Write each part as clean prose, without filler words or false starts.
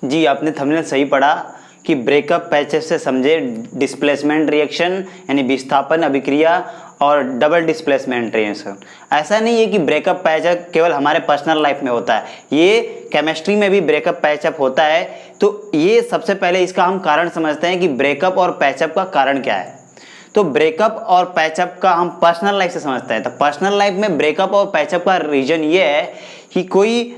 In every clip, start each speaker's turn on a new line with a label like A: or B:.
A: जी आपने थंबनेल सही पढ़ा कि ब्रेकअप पैचअप से समझे डिस्प्लेसमेंट रिएक्शन यानी विस्थापन अभिक्रिया और डबल डिस्प्लेसमेंट रिएक्शन। ऐसा नहीं है कि ब्रेकअप पैचअप केवल हमारे पर्सनल लाइफ में होता है, ये केमिस्ट्री में भी ब्रेकअप पैचअप होता है। तो ये सबसे पहले इसका हम कारण समझते हैं कि ब्रेकअप और पैचअप का कारण क्या है। तो ब्रेकअप और पैचअप का हम पर्सनल लाइफ से समझते हैं। तो पर्सनल लाइफ में ब्रेकअप और पैचअप का रीजन ये है कि कोई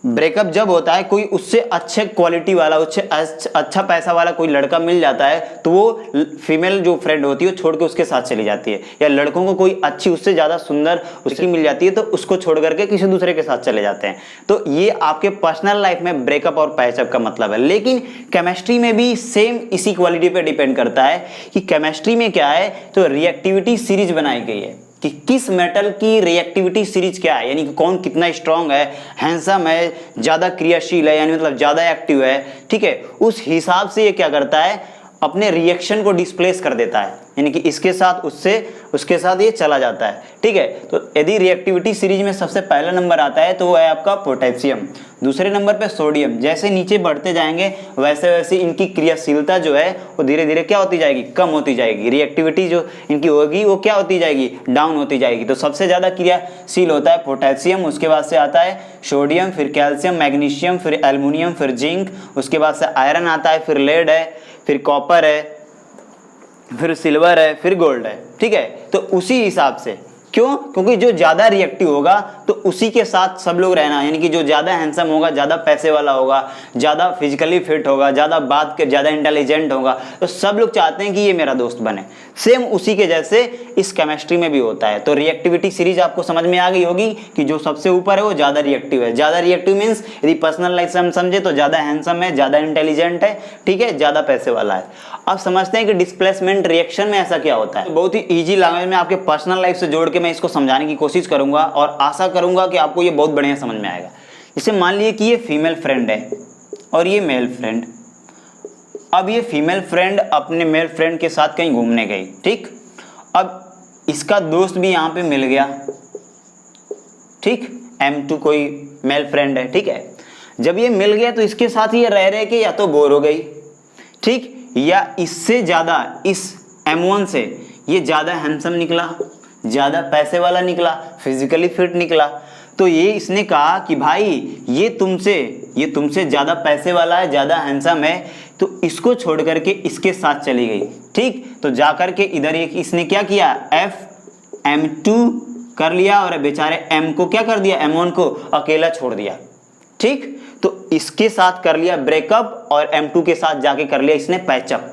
A: ब्रेकअप जब होता है, कोई उससे अच्छे क्वालिटी वाला, उससे अच्छा पैसा वाला कोई लड़का मिल जाता है तो वो फीमेल जो फ्रेंड होती है वो छोड़ के उसके साथ चली जाती है, या लड़कों को कोई अच्छी उससे ज़्यादा सुंदर उसकी मिल जाती है तो उसको छोड़ करके किसी दूसरे के साथ चले जाते हैं। तो ये आपके पर्सनल लाइफ में ब्रेकअप और पैचअप का मतलब है। लेकिन केमिस्ट्री में भी सेम इसी क्वालिटी पे डिपेंड करता है कि केमिस्ट्री में क्या है, तो रिएक्टिविटी सीरीज बनाई गई है कि किस मेटल की रिएक्टिविटी सीरीज क्या है, यानी कि कौन कितना स्ट्रांग है, हैंडसम है, ज़्यादा क्रियाशील है, यानी मतलब ज़्यादा एक्टिव है। ठीक है, उस हिसाब से ये क्या करता है, अपने रिएक्शन को डिस्प्लेस कर देता है, यानी कि इसके साथ उसके साथ ये चला जाता है। ठीक है, तो यदि रिएक्टिविटी सीरीज में सबसे पहला नंबर आता है तो वो है आपका पोटेशियम, दूसरे नंबर पे सोडियम। जैसे नीचे बढ़ते जाएंगे वैसे वैसे इनकी क्रियाशीलता जो है वो धीरे धीरे क्या होती जाएगी, कम होती जाएगी। रिएक्टिविटी जो इनकी होगी वो क्या होती जाएगी, डाउन होती जाएगी। तो सबसे ज़्यादा क्रियाशील होता है पोटेशियम, उसके बाद से आता है सोडियम, फिर कैल्शियम, मैग्नीशियम, फिर एल्युमिनियम, फिर जिंक, उसके बाद से आयरन आता है, फिर लेड है, फिर कॉपर है, फिर सिल्वर है, फिर गोल्ड है। ठीक है, तो उसी हिसाब से, क्यों, क्योंकि जो ज्यादा रिएक्टिव होगा तो उसी के साथ सब लोग रहना, यानी कि जो ज्यादा हैंडसम होगा, ज्यादा पैसे वाला होगा, ज्यादा फिजिकली फिट होगा, ज्यादा इंटेलिजेंट होगा, तो सब लोग चाहते हैं कि ये मेरा दोस्त बने। सेम उसी के जैसे इस केमिस्ट्री में भी होता है। तो रिएक्टिविटी सीरीज आपको समझ में आ गई होगी कि जो सबसे ऊपर है वो ज्यादा रिएक्टिव है। ज्यादा रिएक्टिव मीन्स यदि पर्सनल लाइफ से हम समझे तो ज्यादा हैंडसम है, ज्यादा इंटेलिजेंट है, ठीक है, ज्यादा पैसे वाला है। अब समझते हैं कि डिस्प्लेसमेंट रिएक्शन में ऐसा क्या होता है। बहुत ही ईजी लैंग्वेज में आपके पर्सनल लाइफ से जोड़ के मैं इसको समझाने की कोशिश करूंगा और आशा करूंगा कि आपको ये बहुत बढ़िया समझ में आएगा। जैसे मान लीजिए कि ये फीमेल फ्रेंड है और ये मेल फ्रेंड। अब ये फीमेल फ्रेंड अपने मेल फ्रेंड के साथ कहीं घूमने गई, ठीक। अब इसका दोस्त भी यहाँ पे मिल गया, ठीक, M2 कोई मेल फ्रेंड है, ठीक है। जब ये मिल गया तो इसके साथ ये रह के या तो बोर हो गई, ठीक, या इससे ज्यादा, इस M1 से ये ज्यादा हैंडसम निकला, ज्यादा पैसे वाला निकला, फिजिकली फिट निकला। तो ये इसने कहा कि भाई ये तुमसे ज्यादा पैसे वाला है, ज्यादा हैंडसम है, तो इसको छोड़ करके इसके साथ चली गई, ठीक। तो जाकर के इधर इसने क्या किया, M2 कर लिया और बेचारे M को क्या कर दिया, M1 को अकेला छोड़ दिया, ठीक। तो इसके साथ कर लिया ब्रेकअप और M2 के साथ जाके कर लिया इसने पैचअप,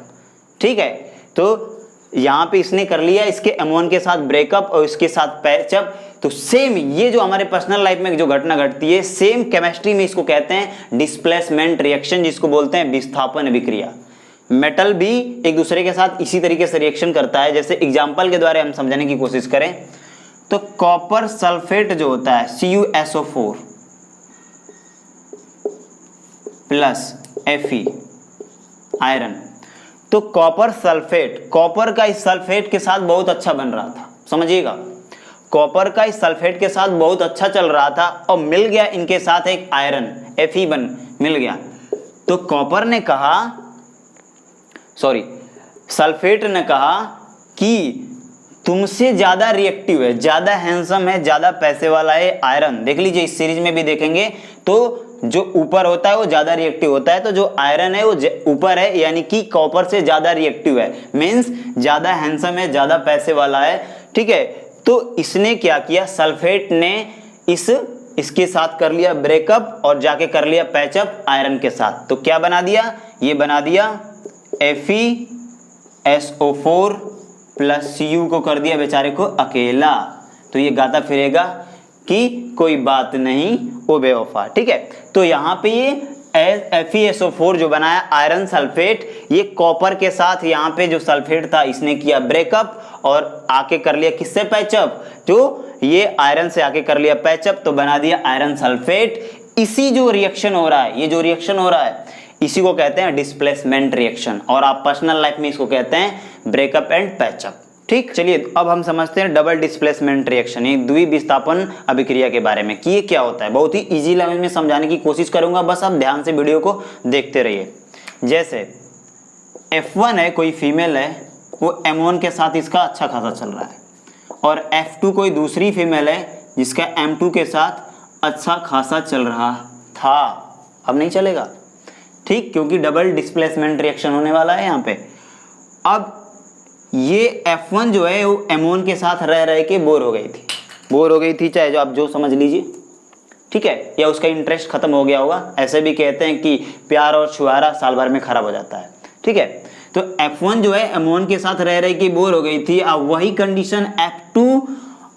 A: ठीक है। तो यहाँ पे इसने कर लिया इसके M1 के साथ ब्रेकअप और इसके साथ पैचअप। तो सेम ये जो हमारे पर्सनल लाइफ में जो घटना घटती है, सेम केमिस्ट्री में इसको कहते हैं डिस्प्लेसमेंट रिएक्शन, जिसको बोलते हैं विस्थापन अभिक्रिया। मेटल भी एक दूसरे के साथ इसी तरीके से रिएक्शन करता है। जैसे एग्जाम्पल के द्वारा हम समझाने की कोशिश करें तो कॉपर सल्फेट जो होता है CuSO4 प्लस Fe आयरन। तो कॉपर सल्फेट, कॉपर का इस सल्फेट के साथ बहुत अच्छा बन रहा था, समझिएगा, कॉपर का इस सल्फेट के साथ बहुत अच्छा चल रहा था और मिल गया इनके साथ एक आयरन Fe मिल गया। तो कॉपर ने कहा, सल्फेट ने कहा कि तुमसे ज्यादा रिएक्टिव है, ज्यादा हैंडसम है, ज्यादा पैसे वाला है आयरन। देख लीजिए इस सीरीज में भी देखेंगे तो जो ऊपर होता है वो ज्यादा रिएक्टिव होता है, तो जो आयरन है वो ऊपर है, यानी कि कॉपर से ज्यादा रिएक्टिव है, मींस ज्यादा हैंडसम है, ज्यादा पैसे वाला है, ठीक है। तो इसने क्या किया, सल्फेट ने इसके साथ कर लिया ब्रेकअप और जाके कर लिया पैचअप आयरन के साथ। तो क्या बना दिया, ये बना दिया FeSO4 प्लस Cu को कर दिया बेचारे को अकेला। तो ये गाता फिरेगा कि कोई बात नहीं ओ बेवफा, ठीक है। तो यहाँ पे ये FeSO4 जो बनाया आयरन सल्फेट, ये कॉपर के साथ यहाँ पे जो सल्फेट था इसने किया ब्रेकअप और आके कर लिया किससे पैचअप, जो ये आयरन से आके कर लिया पैचअप, तो बना दिया आयरन सल्फेट। इसी जो रिएक्शन हो रहा है, ये जो रिएक्शन हो रहा है इसी को कहते हैं डिस्प्लेसमेंट रिएक्शन, और आप पर्सनल लाइफ में इसको कहते हैं ब्रेकअप एंड पैचअप। ठीक, चलिए अब हम समझते हैं डबल डिस्प्लेसमेंट रिएक्शन, ये द्विविस्थापन अभिक्रिया के बारे में कि ये क्या होता है। बहुत ही इजी लैंग्वेज में समझाने की कोशिश करूंगा, बस आप ध्यान से वीडियो को देखते रहिए। जैसे F1 है, कोई फीमेल है, वो M1 के साथ इसका अच्छा खासा चल रहा है, और F2 कोई दूसरी फीमेल है जिसका M2 के साथ अच्छा खासा चल रहा था, अब नहीं चलेगा, ठीक, क्योंकि डबल डिस्प्लेसमेंट रिएक्शन होने वाला है यहाँ पे। अब ये F1 जो है वो M1 के साथ रह रह के बोर हो गई थी, चाहे जो आप जो समझ लीजिए, ठीक है, या उसका इंटरेस्ट खत्म हो गया होगा। ऐसे भी कहते हैं कि प्यार और छुहारा साल भर में खराब हो जाता है, ठीक है। तो F1 जो है M1 के साथ रह के बोर हो गई थी। अब वही कंडीशन F2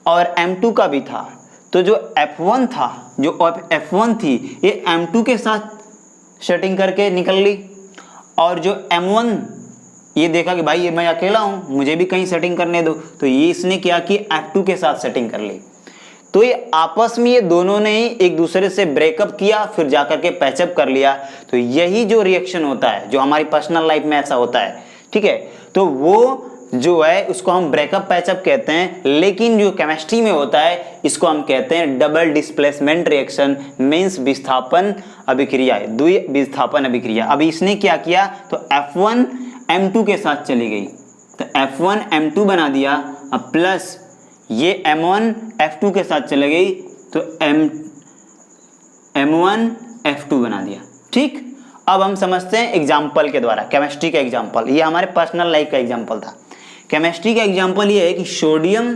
A: और M2 का भी था। तो जो F1 था, जो F1 थी, ये M2 के साथ सेटिंग करके निकल ली, और जो M1 ये देखा कि भाई ये मैं अकेला हूं, मुझे भी कहीं सेटिंग करने दो, तो ये इसने क्या कि F2 के साथ सेटिंग कर ली। तो ये आपस में ये दोनों ने ही एक दूसरे से ब्रेकअप किया, फिर जाकर के पैचअप कर लिया। तो यही जो रिएक्शन होता है, जो हमारी पर्सनल लाइफ में ऐसा होता है, ठीक है, तो वो जो है उसको हम ब्रेकअप पैचअप कहते हैं। लेकिन जो केमिस्ट्री में होता है इसको हम कहते हैं डबल डिस्प्लेसमेंट रिएक्शन, मींस विस्थापन अभिक्रिया, द्विविस्थापन अभिक्रिया। अब इसने क्या किया, तो F1 M2 के साथ चली गई, तो F1 M2 बना दिया, अब प्लस ये M1 F2 के साथ चले गई, तो M1 F2 बना दिया, ठीक। अब हम समझते हैं एग्जाम्पल के द्वारा, केमिस्ट्री का एग्जाम्पल, ये हमारे पर्सनल लाइफ का एग्जाम्पल था। केमिस्ट्री का एग्जाम्पल ये है कि सोडियम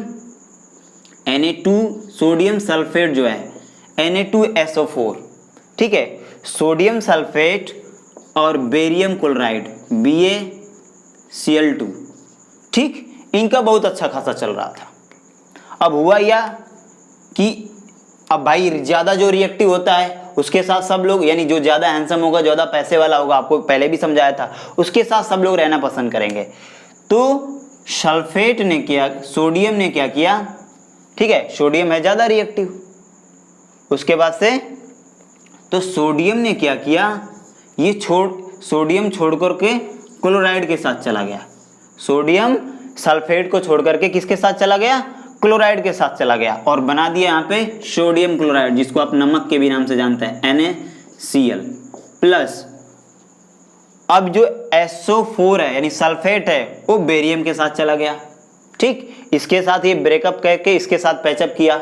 A: Na2, सोडियम सल्फेट जो है Na2SO4, ठीक है, सोडियम सल्फेट और बेरियम क्लोराइड BaCl2, ठीक, इनका बहुत अच्छा खासा चल रहा था। अब हुआ या कि अब भाई ज़्यादा जो रिएक्टिव होता है उसके साथ सब लोग, यानी जो ज़्यादा हैंडसम होगा, ज़्यादा पैसे वाला होगा, आपको पहले भी समझाया था, उसके साथ सब लोग रहना पसंद करेंगे। तो सल्फेट ने क्या, सोडियम ने क्या किया, ठीक है, सोडियम है ज़्यादा रिएक्टिव, उसके बाद से तो सोडियम ने क्या किया, ये सोडियम छोड़ करके क्लोराइड के साथ चला गया। सोडियम सल्फेट को छोड़ करके किसके साथ चला गया, क्लोराइड के साथ चला गया, और बना दिया यहाँ पे सोडियम क्लोराइड, जिसको आप नमक के भी नाम से जानते हैं, NaCl प्लस। अब जो SO4 है यानी सल्फेट है, वो बेरियम के साथ चला गया, ठीक, इसके साथ ये ब्रेकअप करके इसके साथ पैचअप किया,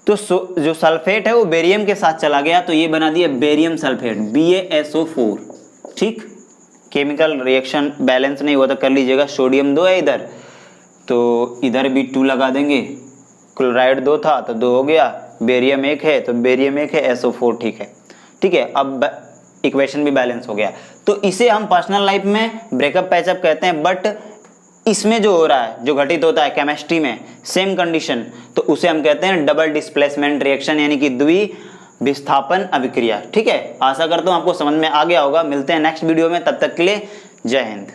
A: तो जो सल्फेट है वो बेरियम के साथ चला गया, तो ये बना दिया बेरियम सल्फेट BaSO4, ठीक। केमिकल रिएक्शन बैलेंस नहीं हुआ तो कर लीजिएगा, सोडियम 2 है इधर, तो इधर भी 2 लगा देंगे, क्लोराइड 2 था तो 2 हो गया, बेरियम 1 है तो बेरियम 1 है, SO4, ठीक है, ठीक है। अब इक्वेशन भी बैलेंस हो गया। तो इसे हम पर्सनल लाइफ में ब्रेकअप पैचअप कहते हैं, बट इसमें जो हो रहा है, जो घटित होता है केमिस्ट्री में सेम कंडीशन, तो उसे हम कहते हैं डबल डिस्प्लेसमेंट रिएक्शन, यानी कि द्विविस्थापन अभिक्रिया, ठीक है। आशा करता हूँ आपको समझ में आ गया होगा। मिलते हैं नेक्स्ट वीडियो में, तब तक के लिए जय हिंद।